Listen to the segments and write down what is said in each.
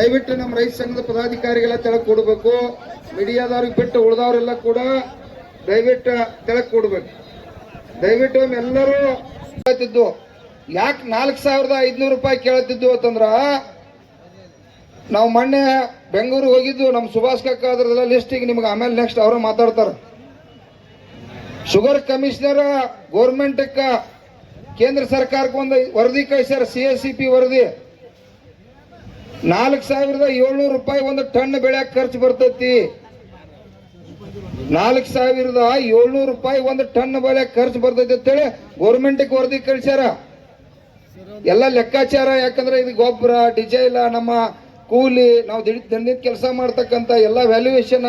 ದಯವಿಟ್ಟು ನಮ್ಮ ರೈತ ಸಂಘದ ಪದಾಧಿಕಾರಿಗಳ ತೆಳಕ್ ಕೊಡಬೇಕು. ಮೀಡಿಯಾದವ್ರಿಗೆ ಬಿಟ್ಟು ಉಳಿದವರೆಲ್ಲ ಕೂಡ ದಯವಿಟ್ಟು ತೆಳಕ್ ಕೊಡ್ಬೇಕು. ದಯವಿಟ್ಟು ಎಲ್ಲರೂ ಕೇಳ್ತಿದ್ದು ಯಾಕೆ 4,500 ರೂಪಾಯಿ ಕೇಳ್ತಿದ್ದು ಅಂತಂದ್ರ, ನಾವು ಮೊನ್ನೆ ಬೆಂಗಳೂರು ಹೋಗಿದ್ದು. ನಮ್ಮ ಸುಭಾಷ್ ಕಕ್ಕ ಅದ್ರದೆಲ್ಲ ಲಿಸ್ಟಿಗೆ ನಿಮ್ಗೆ ಆಮೇಲೆ ನೆಕ್ಸ್ಟ್ ಅವರು ಮಾತಾಡ್ತಾರೆ. ಶುಗರ್ ಕಮಿಷನರ್ ಗೌರ್ಮೆಂಟ್ ಕೇಂದ್ರ ಸರ್ಕಾರಕ್ಕೆ ಒಂದು ವರದಿ ಕಳಿಸ್ಯಾರ, CSCP ವರದಿ. 4,700 ರೂಪಾಯಿ ಒಂದು ಟನ್ ಬೆಳೆಯಕ್ಕೆ ಖರ್ಚು ಬರ್ತೈತಿ. 4,700 ರೂಪಾಯಿ ಒಂದು ಟನ್ ಬೆಳೆಯಕ್ಕೆ ಖರ್ಚು ಬರ್ತೈತಿ ಅಂತೇಳಿ ಗೌರ್ಮೆಂಟ್ಗೆ ವರದಿ ಕಳಿಸ್ಯಾರ. ಎಲ್ಲ ಲೆಕ್ಕಾಚಾರ, ಯಾಕಂದ್ರೆ ಇದು ಗೊಬ್ಬರ, ಡಿಸೈಲ್, ನಮ್ಮ ಕೂಲಿ, ನಾವು ದಿನದ ಕೆಲಸ ಮಾಡ್ತಕ್ಕಂಥ ಎಲ್ಲ ವ್ಯಾಲ್ಯೂಯೇಷನ್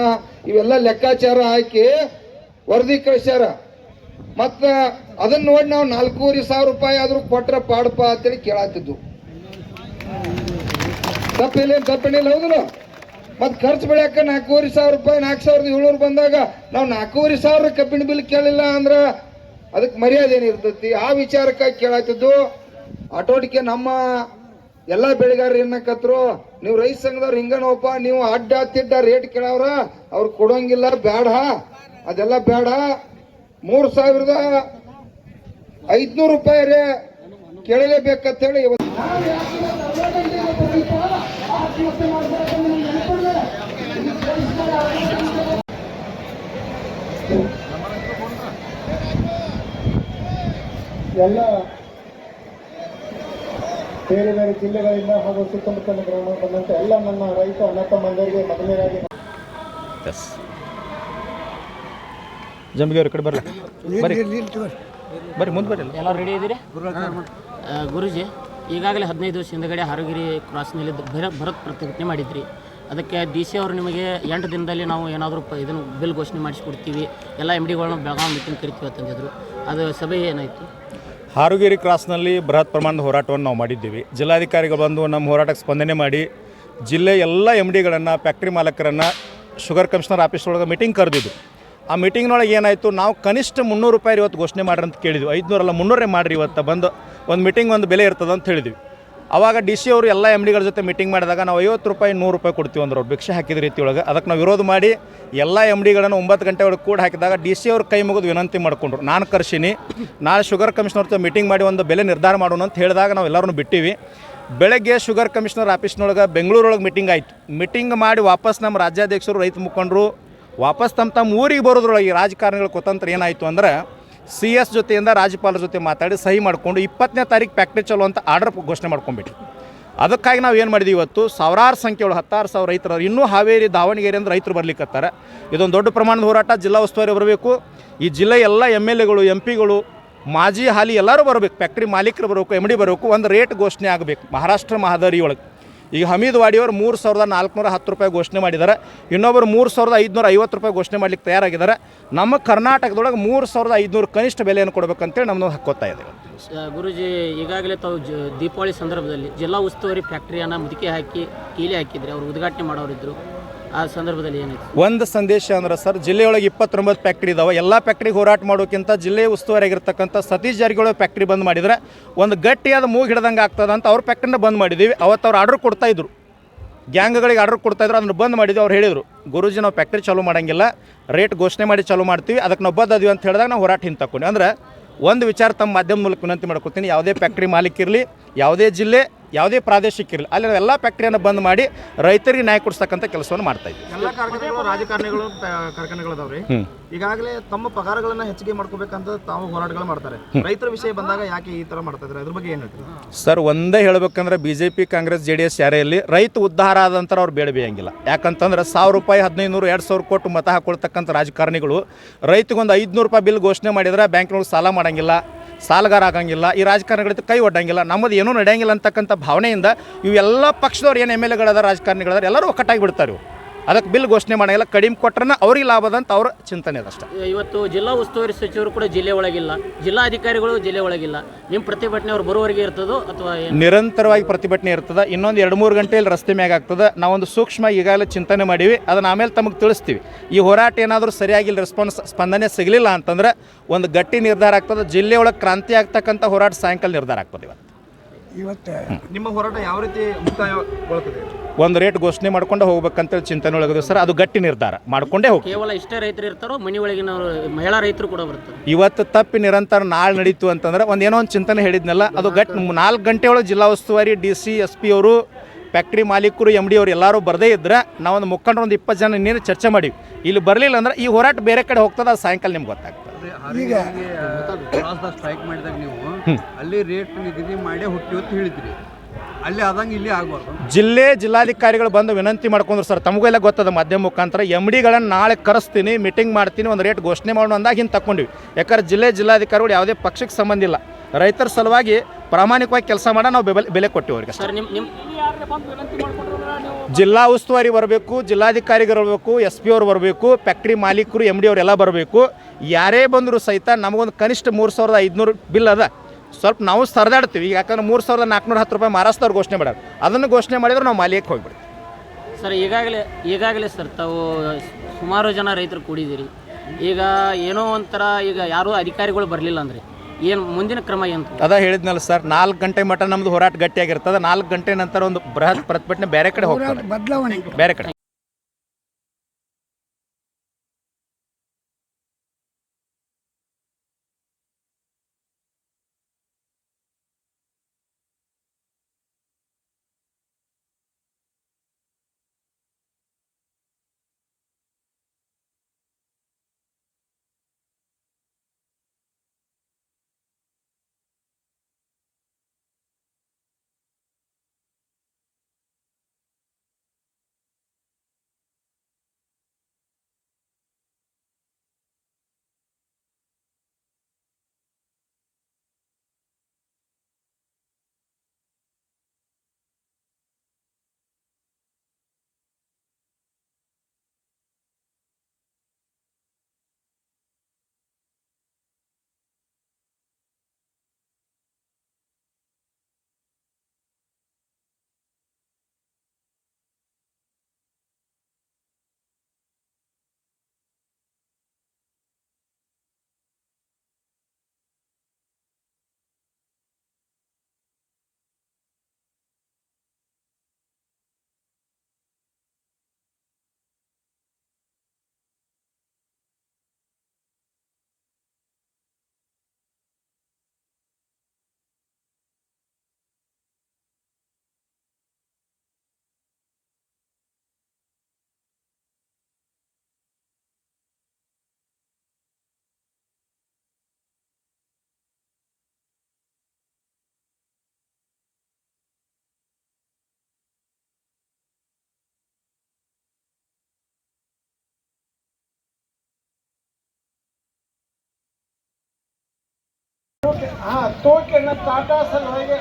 ಇವೆಲ್ಲ ಲೆಕ್ಕಾಚಾರ ಹಾಕಿ ವರದಿ ಕಳಿಸ್ಯಾರ. ಮತ್ತ ಅದನ್ನ ನೋಡಿ ನಾವು 4,500 ರೂಪಾಯಿ ಆದ್ರೂ ಕೊಟ್ರ ಪಾಡಪ್ಪ ಅಂತೇಳಿ ಕೇಳತ್ತಿದ್ದು. ತಪ್ಪೇನಿಲ್ಲ ಹೌದಲ್ಲ. ಮತ್ ಖರ್ಚು ಬೆಳೆಯಕ 4,500 ರೂಪಾಯಿ 4,700 ಬಂದಾಗ ನಾವು 4,500 ಕಬ್ಬಿನ ಬಿಲ್ ಕೇಳಿಲ್ಲ ಅಂದ್ರ ಅದಕ್ಕೆ ಮರ್ಯಾದೆ ಏನಿರ್ತೈತಿ? ಆ ವಿಚಾರಕ್ಕಾಗಿ ಕೇಳತ್ತಿದ್ದು. ಆಟೋಟಿಕೆ ನಮ್ಮ ಎಲ್ಲಾ ಬೆಳೆಗಾರರು ಏನಕತ್ರು, ನೀವು ರೈತ ಸಂಘದವ್ರು ಹಿಂಗನೋಪ, ನೀವು ಅಡ್ಡ ತಿಡ್ಡ ರೇಟ್ ಕೇಳವ್ರ, ಅವ್ರು ಕೊಡೋಂಗಿಲ್ಲ, ಬೇಡ, ಅದೆಲ್ಲ ಬೇಡ. 3,500 ರೂಪಾಯಿ ರೇ ಕೇಳಲೇಬೇಕಂತೇಳಿ ಎಲ್ಲ ಬೇರೆ ಬೇರೆ ಜಿಲ್ಲೆಗಳಿಂದ ಹಾಗೂ ಸುತ್ತಮುತ್ತಲ ಗ್ರಾಮ ಬಂದಂತ ಎಲ್ಲ ನನ್ನ ರೈತ ಅಣ್ಣ ತಮ್ಮಂದರಿಗೆ ಮೊದಲನೇದಾಗಿ ಜಂಬಿಗೆ ಅವ್ರ ಕಡೆ ಬರ್ರಿ ಮುಂದೆ ಬರ್ರಿ. ಎಲ್ಲ ರೆಡಿ ಇದ್ದೀರಿ ಗುರುಜಿ? ಈಗಾಗಲೇ 15 ದಿವಸ ಹಿಂದಗಡೆ ಹಾರಗಿರಿ ಕ್ರಾಸ್ನಲ್ಲಿ ಭರತ್ ಪ್ರತಿಭಟನೆ ಮಾಡಿದ್ರಿ. ಅದಕ್ಕೆ DC ಅವರು ನಿಮಗೆ 8 ದಿನದಲ್ಲಿ ನಾವು ಏನಾದರೂ ಇದನ್ನು ಬಿಲ್ ಘೋಷಣೆ ಮಾಡಿಸ್ಕೊಡ್ತೀವಿ, ಎಲ್ಲ MDಗಳನ್ನ ಬೆಳಗಾವಿ ಮೀಟಿಂಗ್ ಕರಿತೀವಿ ಅಂತಂದಿದ್ರು. ಅದು ಸಭೆ ಏನಾಯಿತು? ಹಾರಗಿರಿ ಕ್ರಾಸ್ನಲ್ಲಿ ಬೃಹತ್ ಪ್ರಮಾಣದ ಹೋರಾಟವನ್ನು ನಾವು ಮಾಡಿದ್ದೀವಿ. ಜಿಲ್ಲಾಧಿಕಾರಿಗಳು ಬಂದು ನಮ್ಮ ಹೋರಾಟಕ್ಕೆ ಸ್ಪಂದನೆ ಮಾಡಿ ಜಿಲ್ಲೆ ಎಲ್ಲ MDಗಳನ್ನು, ಫ್ಯಾಕ್ಟ್ರಿ ಮಾಲಕರನ್ನು ಶುಗರ್ ಕಮಿಷನರ್ ಆಫೀಸ್ ಒಳಗೆ ಮೀಟಿಂಗ್ ಕರೆದಿದ್ದು. ಆ ಮೀಟಿಂಗ್ನೊಳಗೆ ಏನಾಯಿತು, ನಾವು ಕನಿಷ್ಠ 300 ರೂಪಾಯಿ ಇವತ್ತು ಘೋಷಣೆ ಮಾಡ್ರಿ ಅಂತ ಕೇಳಿದ್ವಿ. 500 ಅಲ್ಲ 300 ಮಾಡಿರಿ, ಇವತ್ತು ಬಂದು ಒಂದು ಮೀಟಿಂಗ್ ಒಂದು ಬೆಲೆ ಇರ್ತದೆ ಅಂತ ಹೇಳಿದ್ವಿ. ಆವಾಗ DC ಅವರು ಎಲ್ಲ MDಗಳ ಜೊತೆ ಮೀಟಿಂಗ್ ಮಾಡಿದಾಗ ನಾವು 50 ರೂಪಾಯಿ 100 ರೂಪಾಯಿ ಕೊಡ್ತೀವಿ ಅಂದ್ರೆ ಅವ್ರು ಭಿಕ್ಷೆ ಹಾಕಿದ ರೀತಿ ಒಳಗೆ. ಅದಕ್ಕೆ ನಾವು ವಿರೋಧ ಮಾಡಿ ಎಲ್ಲ MDಗಳನ್ನು 9 ಗಂಟೆ ಒಳಗೆ ಕೂಡ ಹಾಕಿದಾಗ DC ಅವ್ರು ಕೈ ಮುಗಿದು ವಿನಂತಿ ಮಾಡಿಕೊಂಡ್ರು, ನಾನು ಕರ್ಸೀನಿ, ನಾಳೆ ಶುಗರ್ ಕಮಿಷನರ್ ಜೊತೆ ಮೀಟಿಂಗ್ ಮಾಡಿ ಒಂದು ಬೆಲೆ ನಿರ್ಧಾರ ಮಾಡೋಣ ಅಂತ ಹೇಳಿದಾಗ ನಾವು ಎಲ್ಲರೂ ಬಿಟ್ಟಿವಿ. ಬೆಳಗ್ಗೆ ಶುಗರ್ ಕಮಿಷನರ್ ಆಫೀಸ್ನೊಳಗೆ ಬೆಂಗಳೂರೊಳಗೆ ಮೀಟಿಂಗ್ ಆಯಿತು. ಮೀಟಿಂಗ್ ಮಾಡಿ ವಾಪಸ್ ನಮ್ಮ ರಾಜ್ಯಾಧ್ಯಕ್ಷರು, ರೈತ ಮುಖಂಡರು ವಾಪಸ್ ತಮ್ಮ ಊರಿಗೆ ಬರೋದ್ರೊಳಗೆ ರಾಜಕಾರಣಿಗಳ ಕುತಂತ್ರ ಏನಾಯಿತು ಅಂದ್ರೆ, CS ಜೊತೆಯಿಂದ ರಾಜ್ಯಪಾಲರ ಜೊತೆ ಮಾತಾಡಿ ಸಹಿ ಮಾಡಿಕೊಂಡು 20ನೇ ತಾರೀಕು ಫ್ಯಾಕ್ಟ್ರಿ ಚಲೋ ಅಂತ ಆರ್ಡರ್ ಘೋಷಣೆ ಮಾಡ್ಕೊಂಡ್ಬಿಟ್ರು. ಅದಕ್ಕಾಗಿ ನಾವು ಏನು ಮಾಡಿದ್ವಿ, ಇವತ್ತು ಸಾವಿರಾರು ಸಂಖ್ಯೆಯೊಳಗೆ 16,000 ರೈತರು, ಇನ್ನೂ ಹಾವೇರಿ, ದಾವಣಗೆರೆ ಅಂದ್ರೆ ರೈತರು ಬರ್ಲಿಕ್ಕತ್ತಾರೆ. ಇದೊಂದು ದೊಡ್ಡ ಪ್ರಮಾಣದ ಹೋರಾಟ. ಜಿಲ್ಲಾ ಉಸ್ತುವಾರಿ ಬರಬೇಕು, ಈ ಜಿಲ್ಲೆ ಎಲ್ಲ MLAಗಳು, MP ಗಳು, ಮಾಜಿ ಹಾಲಿ ಎಲ್ಲರೂ ಬರಬೇಕು, ಫ್ಯಾಕ್ಟ್ರಿ ಮಾಲೀಕರು ಬರಬೇಕು, MD ಬರಬೇಕು, ಒಂದು ರೇಟ್ ಘೋಷಣೆ ಆಗಬೇಕು. ಮಹಾರಾಷ್ಟ್ರ ಮಹಾದಾರಿ ಒಳಗೆ ಈಗ ಹಮೀದ್ ವಾಡಿಯವರು 3,410 ರೂಪಾಯಿ ಘೋಷಣೆ ಮಾಡಿದ್ದಾರೆ. ಇನ್ನೊಬ್ಬರು 3,550 ರೂಪಾಯಿ ಘೋಷಣೆ ಮಾಡ್ಲಿಕ್ಕೆ ತಯಾರಾಗಿದ್ದಾರೆ. ನಮ್ಮ ಕರ್ನಾಟಕದೊಳಗೆ 3,500 ಕನಿಷ್ಠ ಬೆಲೆಯನ್ನು ಕೊಡಬೇಕಂತೇಳಿ ನಮ್ಮದು ಹಕ್ಕೊತ್ತಾ ಇದೆ. ಗುರುಜಿ, ಈಗಾಗಲೇ ತಾವು ದೀಪಾವಳಿ ಸಂದರ್ಭದಲ್ಲಿ ಜಿಲ್ಲಾ ಉಸ್ತುವಾರಿ ಫ್ಯಾಕ್ಟ್ರಿಯನ್ನು ಮುದುಕೆ ಹಾಕಿ ಕೀಲಿ ಹಾಕಿದ್ರೆ ಅವರು ಉದ್ಘಾಟನೆ ಮಾಡೋರಿದ್ದರು. ಆ ಸಂದರ್ಭದಲ್ಲಿ ಏನಿತ್ತು ಒಂದು ಸಂದೇಶ ಅಂದ್ರೆ, ಸರ್, ಜಿಲ್ಲೆಯೊಳಗೆ 29 ಫ್ಯಾಕ್ಟ್ರಿ ಇದಾವೆ. ಎಲ್ಲ ಫ್ಯಾಕ್ಟ್ರಿಗೆ ಹೋರಾಟ ಮಾಡೋಕ್ಕಿಂತ ಜಿಲ್ಲೆ ಉಸ್ತುವಾರಿಯಾಗಿರ್ತಕ್ಕಂಥ ಸತೀಶ್ ಜಾರಕಿಹೊಳಿ ಫ್ಯಾಕ್ಟ್ರಿ ಬಂದ್ ಮಾಡಿದರೆ ಒಂದು ಗಟ್ಟಿಯಾದ ಮೂಗು ಹಿಡ್ದಂಗೆ ಆಗ್ತದೆ ಅಂತ ಅವ್ರ ಫ್ಯಾಕ್ಟ್ರಿನ ಬಂದ್ ಮಾಡಿದ್ದೀವಿ. ಅವತ್ತು ಅವ್ರು ಆರ್ಡರ್ ಕೊಡ್ತಾಯಿದ್ರು, ಗ್ಯಾಂಗ್ಗಳಿಗೆ ಆರ್ಡರ್ ಕೊಡ್ತಾಯಿದ್ರು, ಅದನ್ನು ಬಂದ್ ಮಾಡಿದ್ವಿ. ಅವ್ರು ಹೇಳಿದರು, ಗುರುಜಿ ನಾವು ಫ್ಯಾಕ್ಟ್ರಿ ಚಾಲೂ ಮಾಡೋಂಗಿಲ್ಲ, ರೇಟ್ ಘೋಷಣೆ ಮಾಡಿ ಚಾಲೂ ಮಾಡ್ತೀವಿ, ಅದಕ್ಕೆ ನಾವು ಬದ್ಧದ್ವಿ ಅಂತ ಹೇಳಿದಾಗ ನಾವು ಹೋರಾಟ ಹಿಂತಕ್ಕೊಂಡು. ಅಂದರೆ ಒಂದು ವಿಚಾರ ತಮ್ಮ ಮಾಧ್ಯಮ ಮೂಲಕ ವಿನಂತಿ ಮಾಡ್ಕೊತೀನಿ, ಯಾವುದೇ ಫ್ಯಾಕ್ಟ್ರಿ ಮಾಲೀಕಿರಲಿ, ಯಾವುದೇ ಜಿಲ್ಲೆ, ಯಾವುದೇ ಪ್ರಾದೇಶಿಕ ಇರಲಿ, ಅಲ್ಲಿ ಎಲ್ಲ ಫ್ಯಾಕ್ಟ್ರಿಯನ್ನು ಬಂದ್ ಮಾಡಿ ರೈತರಿಗೆ ನ್ಯಾಯ ಕೊಡಿಸ್ತಕ್ಕಂಥ ಕೆಲಸವನ್ನು ಮಾಡ್ತಾ ಇದ್ದೀವಿ. ಎಲ್ಲ ಕಾರ್ಖಾನೆಗಳು, ರಾಜಕಾರಣಿಗಳು, ಕಾರ್ಖಾನೆಗಳದಾವ್ರಿ, ಈಗಾಗಲೇ ತಮ್ಮ ಪಗಾರಗಳನ್ನ ಹೆಚ್ಚಿಗೆ ಮಾಡ್ಕೋಬೇಕಂತ ತಾವು ಹೋರಾಟಗಳು ಮಾಡ್ತಾರೆ. ರೈತರ ವಿಷಯ ಬಂದಾಗ ಯಾಕೆ ಈ ತರ ಮಾಡ್ತಾ ಇದ್ದಾರೆ, ಅದ್ರ ಬಗ್ಗೆ ಏನು ಹೇಳ್ತೀರಿ? ಸರ್, ಒಂದೇ ಹೇಳ್ಬೇಕಂದ್ರೆ BJP, ಕಾಂಗ್ರೆಸ್, JDS ಯಾರೇ ಇಲ್ಲಿ ರೈತ ಉದ್ಧಾರ ಆದಂತರ ಅವ್ರು ಬೇಡಬೇಕಂಗಿಲ್ಲ. ಯಾಕಂತಂದ್ರೆ 1,000 ರೂಪಾಯಿ 1,500 2,000 ಕೊಟ್ಟು ಮತ ಹಾಕೊಳ್ತಕ್ಕಂಥ ರಾಜಕಾರಣಿಗಳು ರೈತಗೊಂದು 500 ರೂಪಾಯಿ ಬಿಲ್ ಘೋಷಣೆ ಮಾಡಿದ್ರೆ ಬ್ಯಾಂಕ್ನೊಳಗೆ ಸಾಲ ಮಾಡಂಗಿಲ್ಲ, ಸಾಲಗಾರ ಆಗಂಗಿಲ್ಲ, ಈ ರಾಜಕಾರಣಿಗಳ ಕೈ ಒಡ್ಡಂಗಿಲ್ಲ, ನಮ್ಮದು ಏನೂ ನಡೆಯಂಗಿಲ್ಲ ಅಂತಕ್ಕಂಥ ಭಾವನೆಯಿಂದ ಇವೆಲ್ಲ ಪಕ್ಷದವ್ರು ಏನು MLAಗಳದ, ರಾಜಕಾರಣಿಗಳದಾರ, ಎಲ್ಲರೂ ಒಕ್ಕಟ್ಟಾಗಿ ಬಿಡ್ತಾರೆ. ಅದಕ್ಕೆ ಬಿಲ್ ಘೋಷಣೆ ಮಾಡಂಗಿಲ್ಲ, ಕಡಿಮೆ ಕೊಟ್ಟರೆ ಅವ್ರಿಗೆ ಲಾಭದ ಅಂತ ಅವ್ರ ಚಿಂತನೆ ಅದಷ್ಟೇ. ಇವತ್ತು ಜಿಲ್ಲಾ ಉಸ್ತುವಾರಿ ಸಚಿವರು ಕೂಡ ಜಿಲ್ಲೆ ಒಳಗಿಲ್ಲ, ಜಿಲ್ಲಾಧಿಕಾರಿಗಳು ಜಿಲ್ಲೆ ಒಳಗಿಲ್ಲ. ನಿಮ್ಮ ಪ್ರತಿಭಟನೆ ಅವ್ರು ಬರುವವರೆಗೆ ಇರ್ತದೋ ಅಥವಾ ನಿರಂತರವಾಗಿ ಪ್ರತಿಭಟನೆ ಇರ್ತದೆ? ಇನ್ನೊಂದು 2-3 ಗಂಟೆಯಲ್ಲಿ ರಸ್ತೆ ಮ್ಯಾಗ ಆಗ್ತದೆ. ನಾವೊಂದು ಸೂಕ್ಷ್ಮ ಈಗಾಗಲೇ ಚಿಂತನೆ ಮಾಡೀವಿ, ಅದನ್ನು ಆಮೇಲೆ ತಮಗೆ ತಿಳಿಸ್ತೀವಿ. ಈ ಹೋರಾಟ ಏನಾದರೂ ಸರಿಯಾಗಿ ಸ್ಪಂದನೆ ಸಿಗಲಿಲ್ಲ ಅಂತಂದ್ರೆ ಒಂದು ಗಟ್ಟಿ ನಿರ್ಧಾರ ಆಗ್ತದೆ. ಜಿಲ್ಲೆ ಒಳಗೆ ಕ್ರಾಂತಿ ಆಗ್ತಕ್ಕಂಥ ಹೋರಾಟ ಸಾಯಂಕಾಲ ನಿರ್ಧಾರ ಆಗ್ತದೆ. ಇವತ್ತು ನಿಮ್ಮ ಹೋರಾಟ ಯಾವ ರೀತಿ ಮುಕ್ತಾಯಗೊಳ್ಳುತ್ತದೆ? ಒಂದು ರೇಟ್ ಘೋಷಣೆ ಮಾಡ್ಕೊಂಡು ಹೋಗ್ಬೇಕಂತೇಳಿ ಚಿಂತನೆ ಒಳಗಿದೆ ಸರ್. ಅದು ಗಟ್ಟಿ ನಿರ್ಧಾರ ಮಾಡ್ಕೊಂಡೇ ಹೋಗಿ. ಕೇವಲ ಇಷ್ಟೇ ರೈತರು ಇರ್ತಾರೋ ಮನೆ ಒಳಗಿನ ಮಹಿಳಾ ರೈತರು ಕೂಡ ಬರ್ತಾರೆ? ಇವತ್ತು ತಪ್ಪಿ ನಿರಂತರ ನಾಳೆ ನಡೀತು ಅಂತಂದ್ರೆ ಏನೋ ಒಂದು ಚಿಂತನೆ ಹೇಳಿದ್ನಲ್ಲ, ಅದು ಗಟ್ಟಿ 4 ಗಂಟೆ ಒಳಗೆ ಜಿಲ್ಲಾ ಉಸ್ತುವಾರಿ DC SP ಅವರು, ಫ್ಯಾಕ್ಟ್ರಿ ಮಾಲೀಕರು, MD ಅವರು ಎಲ್ಲರೂ ಬರದೇ ಇದ್ರೆ ನಾವೊಂದು ಮುಖಂಡರು ಒಂದು 20 ಜನ ನೀರು ಚರ್ಚೆ ಮಾಡಿವಿ. ಇಲ್ಲಿ ಬರಲಿಲ್ಲ ಅಂದ್ರೆ ಈ ಹೋರಾಟ ಬೇರೆ ಕಡೆ ಹೋಗ್ತದೆ. ಅದು ಸಾಯಂಕಾಲ ನಿಮ್ಗೆ ಗೊತ್ತಾಗ್ತದೆ. ಈಗ ಸ್ಟ್ರೈಕ್ ಮಾಡಿದಾಗ ನೀವು ಅಲ್ಲಿ ರೇಟ್ ನಿಗದಿ ಮಾಡಿ ಹುಟ್ಟಿ ಹೊತ್ತು ಹೇಳಿದ್ರಿ, ಅಲ್ಲಿ ಆದಂಗೆ ಇಲ್ಲಿ ಆಗಬಾರ್ದು. ಜಿಲ್ಲಾಧಿಕಾರಿಗಳು ಬಂದು ವಿನಂತಿ ಮಾಡ್ಕೊಂಡ್ರು ಸರ್, ತಮಗೆಲ್ಲ ಗೊತ್ತದ ಮಾಧ್ಯಮ ಮುಖಾಂತರ MDಗಳನ್ನು ನಾಳೆ ಕರೆಸ್ತೀನಿ, ಮೀಟಿಂಗ್ ಮಾಡ್ತೀನಿ, ಒಂದು ರೇಟ್ ಘೋಷಣೆ ಮಾಡೋಣ ಅಂದಾಗ ಹಿಂದೆ ತಗೊಂಡಿವಿ. ಯಾಕಂದ್ರೆ ಜಿಲ್ಲಾಧಿಕಾರಿಗಳು ಯಾವುದೇ ಪಕ್ಷಕ್ಕೆ ಸಂಬಂಧ ಇಲ್ಲ, ರೈತರ ಸಲುವಾಗಿ ಪ್ರಾಮಾಣಿಕವಾಗಿ ಕೆಲಸ ಮಾಡೋ ನಾವು ಬೆಲೆ ಕೊಟ್ಟಿವಿ ಅವ್ರಿಗೆ. ಸರ್ ನಿಮ್ಮ ಜಿಲ್ಲಾ ಉಸ್ತುವಾರಿ ಬರಬೇಕು, ಜಿಲ್ಲಾಧಿಕಾರಿಗಳು ಬರಬೇಕು, SP ಅವ್ರು ಬರಬೇಕು, ಫ್ಯಾಕ್ಟ್ರಿ ಮಾಲೀಕರು, MD ಅವರೆಲ್ಲ ಬರಬೇಕು. ಯಾರೇ ಬಂದರೂ ಸಹಿತ ನಮಗೊಂದು ಕನಿಷ್ಠ 3500 ಬಿಲ್ ಅದ. ಸ್ವಲ್ಪ ನಾವು ಸರದಾಡ್ತೀವಿ, ಯಾಕಂದ್ರೆ 3410 ರೂಪಾಯಿ ಮಹಾರಾಷ್ಟ್ರದವ್ರು ಘೋಷಣೆ ಮಾಡ್ಯಾರ. ಅದನ್ನು ಘೋಷಣೆ ಮಾಡಿದ್ರೆ ನಾವು ಮಾಲಿಯಕ್ಕೆ ಹೋಗ್ಬಿಡ್ತೀವಿ. ಸರ್ ಈಗಾಗಲೇ ಸರ್ ತಾವು ಸುಮಾರು ಜನ ರೈತರು ಕೂಡಿದ್ದೀರಿ. ಈಗ ಏನೋ ಒಂಥರ ಈಗ ಯಾರೂ ಅಧಿಕಾರಿಗಳು ಬರಲಿಲ್ಲ ಅಂದರೆ ಏನು ಮುಂದಿನ ಕ್ರಮ ಏನು? ಅದ ಹೇಳಿದ್ನಲ್ಲ ಸರ್, 4 ಗಂಟೆ ಮಟ್ಟ ನಮ್ಮದು ಹೋರಾಟ ಗಟ್ಟಿಯಾಗಿರ್ತದೆ. 4 ಗಂಟೆ ನಂತರ ಒಂದು ಬೃಹತ್ ಪ್ರತಿಭಟನೆ ಬೇರೆ ಕಡೆ ಹೋಗ್ತಾರೆ, ಬೇರೆ ಕಡೆ. ತೂಕಿನ ಟಾಟಾ ಸಲುವಾಗಿ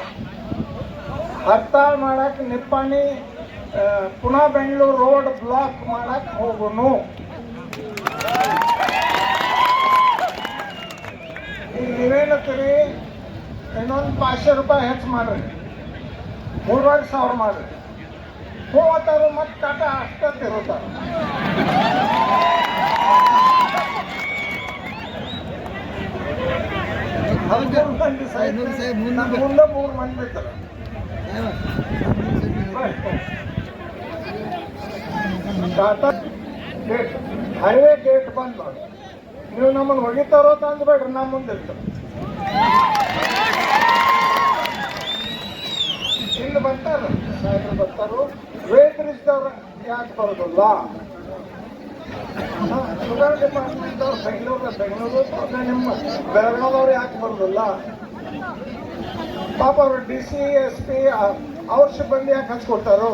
ಹರ್ತಾಳ್ ಮಾಡಕ್ಕೆ ನಿಪ್ಪಾಣಿ ಪುನಃ ಬೆಂಗಳೂರು ರೋಡ್ ಬ್ಲಾಕ್ ಮಾಡಕ್ಕೆ ಹೋಗುನು. ಈಗ ನೀವೇನತ್ತೀರಿ, ಇನ್ನೊಂದು 500 ರೂಪಾಯಿ ಹೆಚ್ಚು ಮಾಡ್ರಿ, 3,500 ಮಾಡ್ರಿ, 30 ಮತ್ತು ಟಾಟಾ ಅಷ್ಟ ತಿರುತ್ತಾರೆ. ಮುಂದೆ 3 ಮಂದಿ ಇರ್ತಾರೆ. ಟಾಟಾ ಗೇಟ್, ಹೈವೇ ಗೇಟ್ ಬಂದ್ ಮಾಡಿ ನೀವು ನಮ್ಮನ್ನು ಒಗಿತಾರೋ ಅಂತ ಅಂದ್ಬೇಡ್ರಿ, ನಮ್ಮ ಮುಂದೆ ಇರ್ತಾರೆ. ಇಲ್ಲಿ ಬರ್ತಾರ ಸಾಹೇಬ್ರು ಬರ್ತಾರೋ, ವೇದ್ರಿಸಿದವ್ರು ಯಾಕೆ ಬರೋದಿಲ್ಲ? ಶುಗರ್ ಡಿಪಾರ್ಟ್ಮೆಂಟ್ ಅವ್ರು ಬೆಂಗಳೂರು ನಿಮ್ಮ ಬೆಳಗಾವದವ್ರು ಯಾಕೆ ಬರೋದಿಲ್ಲ? ಪಾಪ ಅವರು DC SP ಅವ್ರ ಸಿಬ್ಬಂದಿ ಯಾಕೆ ಹಚ್ಕೊಡ್ತಾರೋ?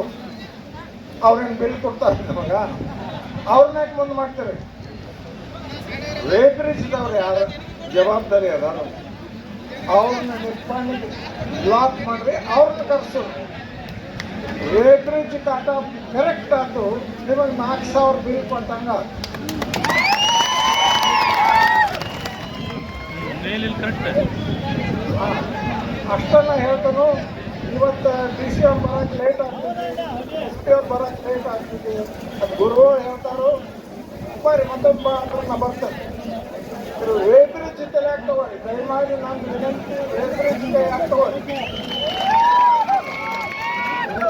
ಅವ್ರೇನು ಬಿಲ್ ಕೊಡ್ತಾರೆ ನಮಗ? ಅವ್ರನ್ನ ಯಾಕೆ ಮುಂದೆ ಮಾಡ್ತಾರೆ? ವೇದ್ರಿಸಿದವ್ರು ಯಾರು ಜವಾಬ್ದಾರಿ ಅದಾರ, ಅವ್ರನ್ನ ನಿಪ್ಪಾಣಿಗೆ ಬ್ಲಾಕ್ ಮಾಡ್ರಿ, ಅವ್ರನ್ನ ಕರ್ಸೋರು. ವೇದ್ರಿಜ್ ಟಾಟಾ ಕರೆಕ್ಟ್ ಆಯ್ತು, ನಿಮಗೆ 4,000 ಬಿಲ್ ಕೊಟ್ಟಂಗ. ಅಷ್ಟನ್ನ ಹೇಳ್ತಾನು. ಇವತ್ತು DC ಅವ್ರು ಬರಕ್ಕೆ ಲೇಟ್ ಆಗ್ತದೆ, SP ಅವ್ರು ಬರಕ್ಕೆ ಲೇಟ್ ಆಗ್ತದೆ. ಅದು ಗುರುಗಳು ಹೇಳ್ತಾರೋ ಬರ್ರಿ, ಮತ್ತೊಬ್ಬ ಅಂದ್ರೆ ಬರ್ತಾರೆ. ವೇದ್ರಿಜ್ ತಲೆ ಯಾಕೆ ತಗೊಳ್ಳಿ, ದಯಮಾಡಿ ನಾನು ವಿನಂತಿ, ವೇದ್ರಿಜ್ ಯಾಕೆ ತಗೊಳ್ಳಿ.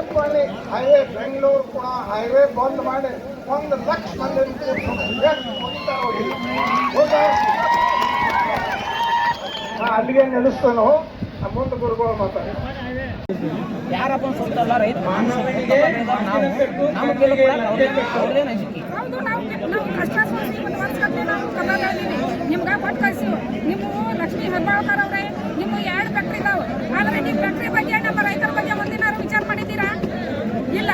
ಹುಬ್ಬಳ್ಳಿ ಹೈವೇ ಬೆಂಗಳೂರು ಕೂಡ ಹೈವೇ ಬಂದ್ ಮಾಡಿ 1 ಲಕ್ಷ ಮಂದಿ ಅಲ್ಲಿಗೆ ನಿಲ್ಲಿಸ್ತಾನೋ ಮುಂದೆ ಗುರುಗಳು ಮಾತಾಡಿ ಯಾರಪ್ಪ ಸ್ವಂತ ಅಲ್ಲ ರೈತ ಅವ್ರದೇ ನಜಿಕೆ ಹೌದು ನಾವು ಕಷ್ಟ ಸೋಸಿ ಒಂದು ವರ್ಷಕ್ಕೆ ನಾವು ಕರ್ನಾಟಕದಲ್ಲಿ ನಿಮ್ಗೆ ಕೊಟ್ಟು ಕಳಿಸಿವು ನೀವು ಲಕ್ಷ್ಮೀ ಹೆಬ್ಬಾಳ್ಕರ್ ಅವರೇ ನಿಮ್ಮ 2 ಫ್ಯಾಕ್ಟ್ರಿ ಇದಾವೆ ಆದರೆ ನೀವು ಫ್ಯಾಕ್ಟ್ರಿ ಬಗ್ಗೆ ನಮ್ಮ ರೈತರ ಬಗ್ಗೆ ಒಂದಿನಾರು ವಿಚಾರ ಮಾಡಿದ್ದೀರಾ ಇಲ್ಲ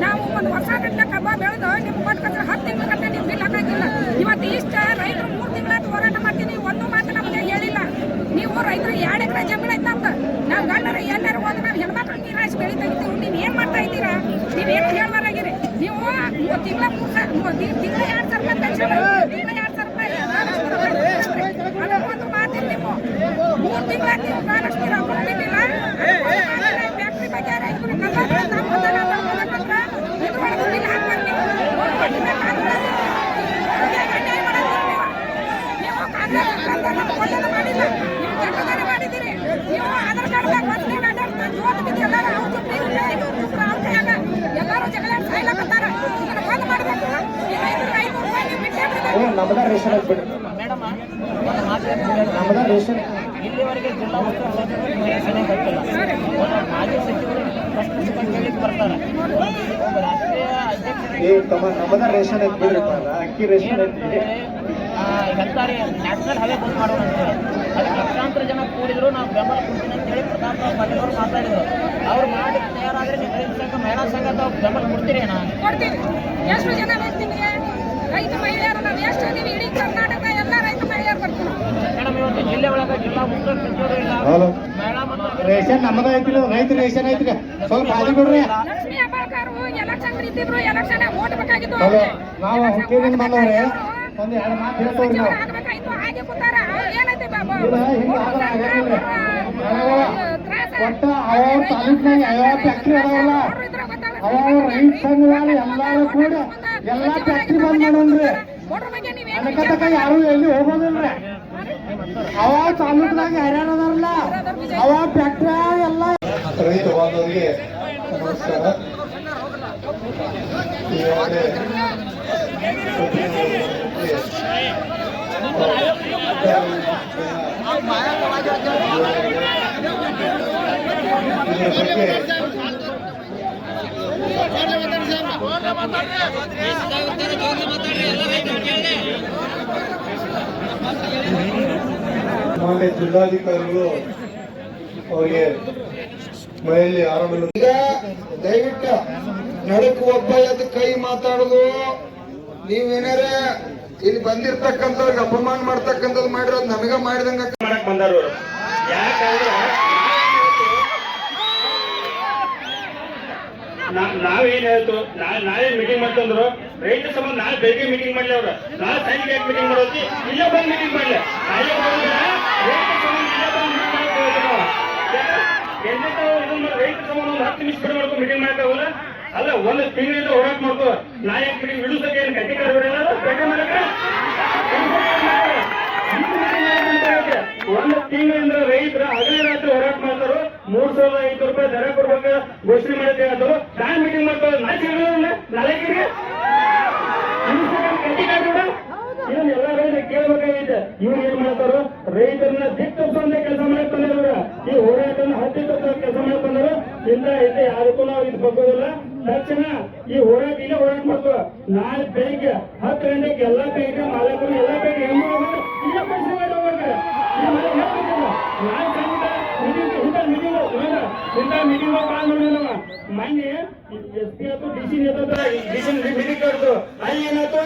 ನಾವು ಒಂದು ವರ್ಷ ಗಟ್ಟಲೆ ಕಬ್ಬ ಬೆಳೆದು ನಿಮ್ಗೆ ಕೊಟ್ಟು ಕಳಿಸಿದ್ರೆ 10 ತಿಂಗಳ ಗಟ್ಟಲೆ ನೀವು ಬಿಲ್ ಹಾಕಂಗಿಲ್ಲ ಇವತ್ತು ಇಷ್ಟ ರೈತರು 3 ತಿಂಗಳಾಯ್ತು ಹೋರಾಟ ಮಾಡ್ತೀನಿ ಒಂದು ಮಾತು ನಮಗೆ ಹೇಳಿಲ್ಲ ನೀವು ರೈತರಿಗೆ 2 ಎಕರೆ ಜಮೀನು ಐತೆ ನಮ್ದು ನಾವು ಗಂಡರ ಎಲ್ಲರೂ ಹೋದ್ರೆ ನಾವು ಹೆಣ್ಮಕ್ಳು ನೀರಾಶಿ ಬೆಳಿ ತೆಗಿತೀವಿ ನೀವು ಏನು ಮಾಡ್ತಾ ಇದ್ದೀರಾ ನೀವೇನು ಹೇಳ್ಬಾರಾಗಿರಿ ನೀವು ತಿಂಗಳ 2,000 ರೂಪಾಯಿ ಪೆನ್ಷನ್ ತಿಂಗಳ 2,000 ರೂಪಾಯಿ ಅದು ಒಂದು ಮಾತಿಲ್ಲ ನೀವು 3 ತಿಂಗಳ ನೀವು ಮಹಾಲಕ್ಷ್ಮಿ ಕೊಟ್ಟಿಲ್ಲ ಫ್ಯಾಕ್ಟ್ರಿ ಬಗ್ಗೆ ರೈತರು ಮಾಡಿಲ್ಲ ನೀವು ಕೆಟ್ಟದಾರಿ ಮಾಡಿದ್ದೀರಿ ನೀವು ಆಧಾರ್ ಕಾರ್ಡ್ ಎಲ್ಲರೂ ಜಗಳ ಸಾಯ್ಲಕತ್ತಾರ ಇದನ್ನ ಬಂದ್ ಮಾಡ್ಬೇಕು ನಮ್ದ ರೇಷನ್ ಹಾಕ್ಬಿಡ್ರಿ ಮೇಡಮ್ ನಮ್ದ ರೇಷನ್ ಇಲ್ಲಿವರೆಗೆ ಜಿಲ್ಲಾ ರೇಷನೇ ಗೊತ್ತಿಲ್ಲ ಮಾಜಿ ಸಚಿವರು ಪ್ರಶ್ನೆ ಕೇಳಿಕ್ ಬರ್ತಾರೆ ರಾಷ್ಟ್ರೀಯ ಅಧ್ಯಕ್ಷರು ನಮ್ದ ರೇಷನ್ ಹಾಕ್ಬಿಡ್ರಿ ಅಕ್ಕಿ ರೇಷನ್ ಐತಿ ಹೇಳ್ತಾರೆ ನ್ಯಾಷನಲ್ ಹೈವೇ ಬಂದ್ ಮಾಡೋಣ ಅಂತೇಳಿ ಅದಕ್ಕೆ ಲಕ್ಷಾಂತರ ಜನ ಕೂಡಿದ್ರು ನಾವು ಬೆಂಬಲ ಕೊಡ್ತೀನಿ ಅಂತೇಳಿ ಪ್ರತಾಪ್ ಪಾಟೀಲ್ ಅವರು ಮಾತಾಡಿದ್ರು ಅವ್ರು ಮಾಡಿ ತಯಾರಾದ್ರೆ ನೀವು ರೈತ ಸಂಘ ಮಹಿಳಾ ಸಂಘ ಬೆಂಬಲ ಕೊಡ್ತೀರಿ ಅಣ್ಣ ಕೊಡ್ತೀವಿ ಎಷ್ಟು ಜನ ನಿಮಗೆ ರೈತ ಮಹಿಳೆಯರು ನಾವು ಎಷ್ಟು ಇದೀವಿ ಇಡೀ ಕರ್ನಾಟಕ ಎಲ್ಲ ರೈತ ಮಹಿಳೆಯರು ಬರ್ತೀವಿ ಮೇಡಮ್ ಇವತ್ತು ಜಿಲ್ಲೆ ಒಳಗೆ ಜಿಲ್ಲಾ ಮುಖ್ಯ ಸಚಿವರು ಇಲ್ಲ ಮಹಿಳಾ ಮತ್ತು ರೇಷನ್ ನಮ್ಮದ ಐತಿ ರೈತ ರೇಷನ್ ಐತಿ ಸ್ವಲ್ಪ ಹಾದಿ ಬಿಡ್ರಿ ಲಕ್ಷ್ಮೀ ಹೆಬ್ಬಾಳ್ಕರ್ ಎಲೆಕ್ಷನ್ ಇದ್ದಿದ್ರು ಎಲೆಕ್ಷನ್ ಓಟ್ ಬೇಕಾಗಿತ್ತು ನಾವು ಹುಟ್ಟಿದಿಂದ ಬಂದವ್ರೆ ಒಂದು 2 ಮಾತು ಹೇಳ್ತವ್ರಿ ನಾವು ಆಗ್ಬೇಕಾಯ್ತು ಹಾಗೆ ಕೂತಾರ ಏನೈತಿ ಬಾಬು ಒಟ್ಟ ಅವ್ರ ತಾಲೂಕಿನಾಗ ಯಾವ ಫ್ಯಾಕ್ಟ್ರಿ ಅದಾವಲ್ಲ ಅವ ರೈತ ಸಂಘಗಳು ಎಲ್ಲಾರು ಕೂಡ ಎಲ್ಲಾ ಫ್ಯಾಕ್ಟ್ರಿ ಬಂದ್ ಮಾಡೋಣ್ರಿ ಅನಕತಕ ಯಾರು ಎಲ್ಲಿ ಹೋಗೋದಿಲ್ರಿ ಅವ ತಾಲೂಕಿನಾಗ ಯಾರ್ಯಾರು ಅದಾರಲ್ಲ ಅವ ಫ್ಯಾಕ್ಟ್ರಿ ಎಲ್ಲ ರೈತ ಬಾಂಧವರಿಗೆ ನಮಸ್ಕಾರ. ಈಗಾಗಲೇ ಮಾನ್ಯ ಜಿಲ್ಲಾಧಿಕಾರಿಗಳು ಅವರಿಗೆ ಮನೆಯಲ್ಲಿ ಆರಾಮ ಈಗ ದಯವಿಟ್ಟು ನಡಕ್ ಒಬ್ಬ ಎದ್ದು ಕೈ ಮಾತಾಡುದು ನೀವೇನಾರ ಇಲ್ಲಿ ಬಂದಿರ್ತಕ್ಕಂಥವ್ರಿಗೆ ಅಪಮಾನ ಮಾಡ್ತಕ್ಕಂಥದ್ದು ಮಾಡಿರೋದು ನನಗ ಮಾಡಿದಂಗ ಮಾಡಕ್ ಬಂದಾರ ಯಾಕಂದ್ರೆ ನಾವೇನ್ ಹೇಳ್ತು ನಾಳೆ ಮೀಟಿಂಗ್ ಮಾಡ್ತಂದ್ರು ರೈತ ಸಂಬಂಧ ನಾಳೆ ಬೆಳಿಗ್ಗೆ ಮೀಟಿಂಗ್ ಮಾಡ್ಲಿ ಅವ್ರ ನಾಳೆ ಸಂಜೆ ಮೀಟಿಂಗ್ ಮಾಡೋದು ಇಲ್ಲೇ ಬಂದ್ ಮೀಟಿಂಗ್ ಮಾಡ್ಲಿ ಅಲ್ಲೇ ರೈತ ಸಂಬಂಧ ಇಲ್ಲೇ ಬಂದ್ ರೈತ ಸಂಬಂಧ ಒಂದು 10 ನಿಮಿಷ ಬಿಡು ಮಾಡ್ಕೊಂಡು ಮೀಟಿಂಗ್ ಮಾಡ್ತಾವಲ್ಲ ಅಲ್ಲ ಒಂದು ತಿಂಗಳಿಂದ ಹೋರಾಟ ಮಾಡ್ಕೋ ನಾಯಕ್ ಮೀಟಿಂಗ್ ಬಿಡುಸಕ್ಕೆ ಏನು ಕಟ್ಟಿಕಾರ ಭೇಟಿ ಮಾಡಕ್ಕೆ ಒಂದು ತಿಂಗಳಿಂದ ರೈತರ ಹಗಲೇ ರಾತ್ರಿ ಹೋರಾಟ ಮಾಡ್ತಾರೋ 3,500 ರೂಪಾಯಿ ದರ ಕೊಡ್ಬೇಕು ಘೋಷಣೆ ಮಾಡಕ್ಕೆ ಹೇಳ್ತಾರೋ ನಾಳೆ ಮೀಟಿಂಗ್ ಮಾಡ್ತಾರೋ ನಾಳೆ ಇದನ್ನ ಎಲ್ಲ ರೈತ ಕೇಳ್ಬೇಕಾಗೈತೆ ಇವ್ರು ಏನ್ ಮಾಡ್ತಾರೋ ರೈತರನ್ನ ದಿಕ್ಕಂತ ಕೆಲಸ ಮಾಡಕ್ ಬಂದಾರ ಈ ಹೋರಾಟನ ಹತ್ತಿರ ಕೆಲಸ ಮಾಡಕ್ ಬಂದಾರ ಇಲ್ಲ ಇದೆ ಯಾರಿಗೂ ನಾವು ಇದು ಬಗ್ಗೋದಿಲ್ಲ ತಕ್ಷಣ ಈ ಹೋರಾಟ ಇಲ್ಲೇ ಹೋರಾಟ ಮಾಡ್ಕೋ ನಾಳೆ ಬೆಳಿಗ್ಗೆ 10 ಗಂಟೆಗೆ ಎಲ್ಲಾ ಕೈಗೆ ಮಾಲಕರು ಎಲ್ಲಾ ಕೈಗೆ ಹೆಂಗ್ ಇಲ್ಲೇ ಪರಿಶ್ರಮ ಮಾಡಿ ಹೋಗ್ಬೇಕು ಮೀಟಿಂಗ್ ಕಾಲ್ ಮಾಡಿಲ್ಲ ಮೊನ್ನೆ SP ಆಯ್ತು DC ಮೀಟಿಂಗ್ ಕರೆದು ಅಲ್ಲಿ ಏನಾಯ್ತು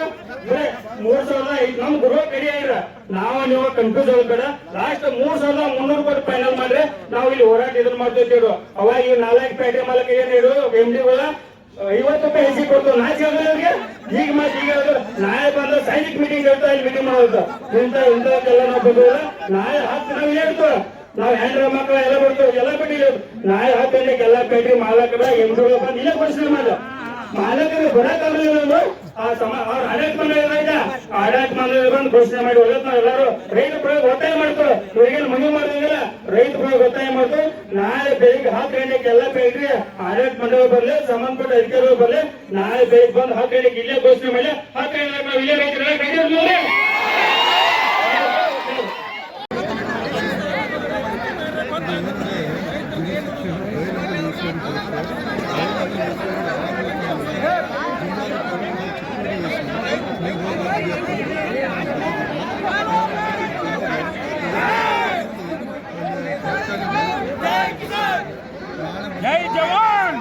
ಬರೇ 3,500 ನಮ್ ಗೃಹ ಕಡಿ ಆಗ್ರ ನಾವು ನೀವು ಕನ್ಫ್ಯೂಸ್ ಆಗ್ಬೇಡ ಲಾಸ್ಟ್ 3,300 ರೂಪಾಯಿ ಫೈನಲ್ ಮಾಡ್ರೆ ನಾವು ಇಲ್ಲಿ ಹೋರಾಟ ಇದನ್ನ ಮಾಡ್ತಿದ್ದೇವೆ ಅವಾಗ ಈ 4 ಫ್ಯಾಕ್ಟ್ರಿ ಮಾಲಕ ಏನ್ ಹೇಳು MD-ಗಳ 50 ರೂಪಾಯಿ ಹೆಚ್ಚಿ ಕೊಡ್ತು ನಾಚಿ ಅವ್ರಿಗೆ ಈಗ ಮತ್ತೆ ಈಗ ನಾಳೆ ಬಂದ ಸೈನಿಕ್ ಮೀಟಿಂಗ್ ಹೇಳ್ತಾ ಇಲ್ಲಿ ಮೀಟಿಂಗ್ ಮಾಡೋದು ಇಂಥಕ್ಕೆಲ್ಲ ನಾವು ಬಂದಿಲ್ಲ ನಾಳೆ 10 ನಾವು ಹೇಳ್ತು ನಾವು ಹೆಂಡ್ರ ಮಕ್ಕಳ ಎಲ್ಲ ಬರ್ತೀವಿ ಎಲ್ಲ ಬಿಟ್ಟಿಲ್ಲ ನಾಳೆ 10 ಗಂಟೆಗೆ ಎಲ್ಲ ಫ್ಯಾಕ್ಟ್ರಿ ಮಾಲಕರ MD-ಗಳು ಬಂದು ಇಲ್ಲೇ ಪರಿಶೀಲನೆ ಮಾಡ ಮಾಲಕರು ಬರಕ್ಕಾಗಲಿಲ್ಲ ಅವ್ರ ಆಡಳಿತ ಮಂಡಳಿ ಬಂದು ಘೋಷಣೆ ಮಾಡಿ ಹೋಗುತ್ತೆ. ನಾವು ಎಲ್ಲರೂ ರೈತ ಪ್ರಯೋಗ ಒತ್ತಾಯ ಮಾಡ್ತು. ಇವಾಗೇನು ಮನವಿ ಮಾಡಿದಿಲ್ಲ, ರೈತ ಪ್ರಯೋಗ ಒತ್ತಾಯ ಮಾಡ್ತು. ನಾಳೆ ಬೆಳಿಗ್ಗೆ 10 ಗಂಟೆಗೆ ಎಲ್ಲ ಬೆಳಿಗ್ಗೆ ಆಡಳಿತ ಮಂಡಳಿ ಬರಲಿ, ಸಂಬಂಧಪಟ್ಟ ಅಧಿಕಾರಿಗಳು ಬರಲಿ. ನಾಳೆ ಬೆಳಿಗ್ಗೆ ಬಂದು 10 ಗಂಟೆಗೆ ಇಲ್ಲೇ ಘೋಷಣೆ ಮಾಡಿ 10 ಗಂಟೆಗೆ ನಾವು ಇಲ್ಲೇ ರೈತರೆಲ್ಲ ಕೈ ಜೈ ಜವಾನ್.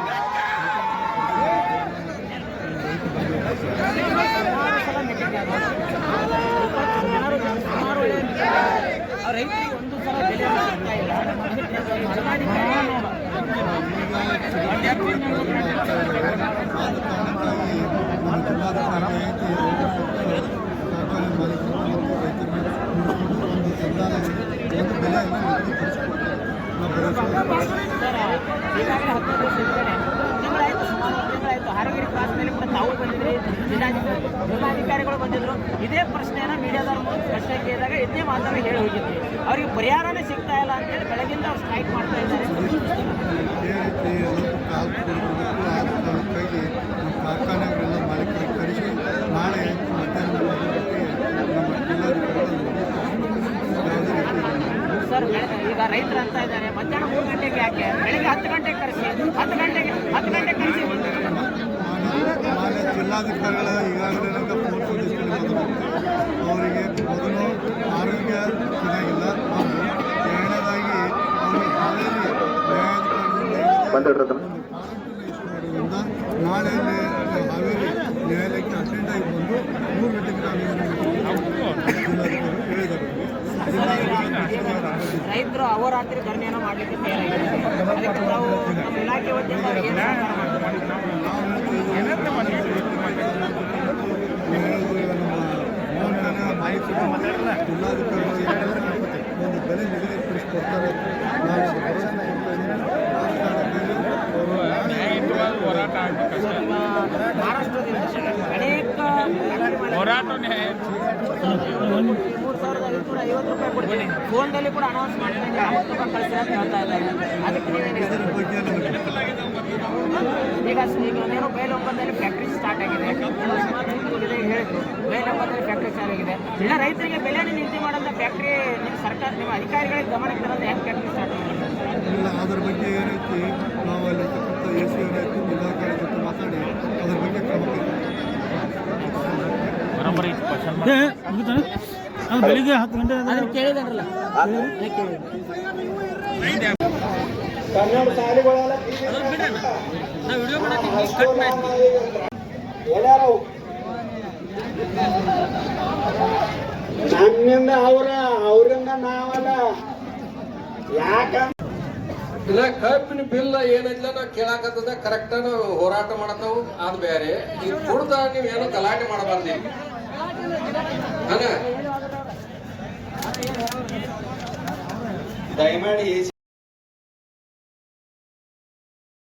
ರೈತರಿಗೆ ಒಂದು ಸಲ ಬೆಲೆ ಸಿಗ್ತಾ ಈಗಾಗಲೇ 15 ವರ್ಷ ತಿಂಗಳಾಯ್ತು, ಸುಮಾರು ತಿಂಗಳಾಯ್ತು. ಹಾರಗಿರಿ ಕ್ರಾಸ್ನಲ್ಲಿ ಕೂಡ ತಾವು ಬಂದಿದ್ರಿ, ಜಿಲ್ಲಾಧಿಕಾರಿಗಳು ಬಂದಿದ್ರು. ಇದೇ ಪ್ರಶ್ನೆಯನ್ನ ಮೀಡಿಯಾದವ್ರ ಮೂಲಕ ಪ್ರಶ್ನೆ ಕೇಳಿದಾಗ ಇದೇ ಮಾತನ್ನು ಹೇಳಿ ಹೋಗಿದ್ವಿ. ಅವರಿಗೆ ಪರಿಹಾರನೇ ಸಿಗ್ತಾ ಇಲ್ಲ ಅಂತೇಳಿ ಬೆಳಗಿಂದ ಅವ್ರು ಸ್ಟ್ರೈಕ್ ಮಾಡ್ತಾ ಇದ್ದಾರೆ. ಕಾರ್ಖಾನೆಗಳೆಲ್ಲ ಮಾಲೀಕರಿಗೆ ಕರೆಸಿ ನಾಳೆ ಸರ್, ಈಗ ರೈತರು ಅಂತ ಇದ್ದಾರೆ ಮಧ್ಯಾಹ್ನ 3 ಗಂಟೆಗೆ ಯಾಕೆ, ಬೆಳಿಗ್ಗೆ 10 ಗಂಟೆಗೆ ಕರೆಸಿ, 10 ಗಂಟೆಗೆ ಕರೆಸಿ. ಮಾನ್ಯ ಜಿಲ್ಲಾಧಿಕಾರಿಗಳ ಈಗಾಗಲೇ ನನಗೆ ಫೋನ್ ಮಾಡಿದ್ರು. ಅವರಿಗೆ ಮೊದಲು ಆರೋಗ್ಯ ಚೆನ್ನಾಗಿಲ್ಲ, ಹಾಗೂ ಎರಡನೇದಾಗಿ ಅವರು ಹಾವೇರಿ ನ್ಯಾಯಾಧಿಕಾರಿಗಳಿಂದ ನಾಳೆ ಹಾವೇರಿ ನ್ಯಾಯಾಲಯಕ್ಕೆ ಅಟೆಂಡ್ ಆಗಿ ಬಂದು 3 ಗಂಟೆಗೆ ನಾವು ಜಿಲ್ಲಾಧಿಕಾರಿ ಹೇಳಿದರು. ರೈತರು ಅಹೋರಾತ್ರಿ ಧರಣಿಯನ್ನು ಮಾಡಲಿಕ್ಕೆ ತಯಾರಾಗಿದ್ದಾರೆ. ಅದಕ್ಕೆ ನಾವು ನಮ್ಮ ಇಲಾಖೆ ವತಿಯಿಂದ ಜಿಲ್ಲಾಧಿಕಾರಿಗಳು ಒಂದು ಬೆಲೆ ನಿಗದಿಪಡಿಸಿಕೊಡ್ತಾರೆ. ಮಹಾರಾಷ್ಟ್ರದಿಂದ ಅನೇಕ ಹೋರಾಟ 3,550 ರೂಪಾಯಿ ಕೊಡ್ತೀನಿ. ಫೋನ್ದಲ್ಲಿ ಕೂಡ ಅನೌನ್ಸ್ ಮಾಡ್ತಾ ಇದ್ದಾರೆ, 50 ರೂಪಾಯಿ ಕಳಿಸಿ ಅಂತ ಹೇಳ್ತಾ ಇದ್ದಾರೆ. ಅದಕ್ಕೆ ಈಗ ನೇರು ಬೈಲೊಂಬದಲ್ಲಿ ಫ್ಯಾಕ್ಟ್ರಿ ಸ್ಟಾರ್ಟ್ ಆಗಿದೆ. ಹೇಳಿದ್ರು ಬೈಲೊಂಬದಲ್ಲಿ ಫ್ಯಾಕ್ಟ್ರಿ ಚಾಲಾಗಿದೆ. ಇಲ್ಲ ರೈತರಿಗೆ ಬೆಲೆ ನಿಗದಿ ಮಾಡೋಂಥ ಫ್ಯಾಕ್ಟ್ರಿ ನಿಮ್ಮ ಸರ್ಕಾರ, ನಿಮ್ಮ ಅಧಿಕಾರಿಗಳಿಗೆ ಗಮನಕ್ಕೆ ತರೋದು ಹೆಂಗೆ ಫ್ಯಾಕ್ಟ್ರಿ ಸ್ಟಾರ್ಟ್ ಆಗಿದೆ? ಇಲ್ಲ, ಅದ್ರ ಬಗ್ಗೆ ಏನೈತಿ ನಾವು ಅಲ್ಲಿ AC ಅವರಾಯ್ತು ಜಿಲ್ಲಾಧಿಕಾರಿ ಜೊತೆ ಮಾತಾಡಿ ಅದ್ರ ಬಗ್ಗೆ ಕ್ರಮ ಬೆಳಿಗ್ಗೆ 10 ಗಂಟೆ ಕೇಳಿದ್ರಲ್ಲ. ಕನ್ನಡ ಶಾಲೆಗಳೆಲ್ಲ ನಮ್ಮಿಂದ ಅವರಿಂದ ನಾವಲ್ಲ. ಯಾಕಂದ್ರೆ ಇಲ್ಲ, ಕಬ್ಬಿನ ಬಿಲ್ ಏನೈತಿಲ್ಲ ನಾವು ಕೇಳಾಕತ್ತದ ಕರೆಕ್ಟ್ ನಾವು ಹೋರಾಟ ಮಾಡತಾವು. ಅದು ಬೇರೆ, ಈಗ ಕುಡ್ದ ನೀವು ಏನೋ ಗಲಾಟೆ ಮಾಡಬಾರ್ದು. ದಯಮಾಡಿ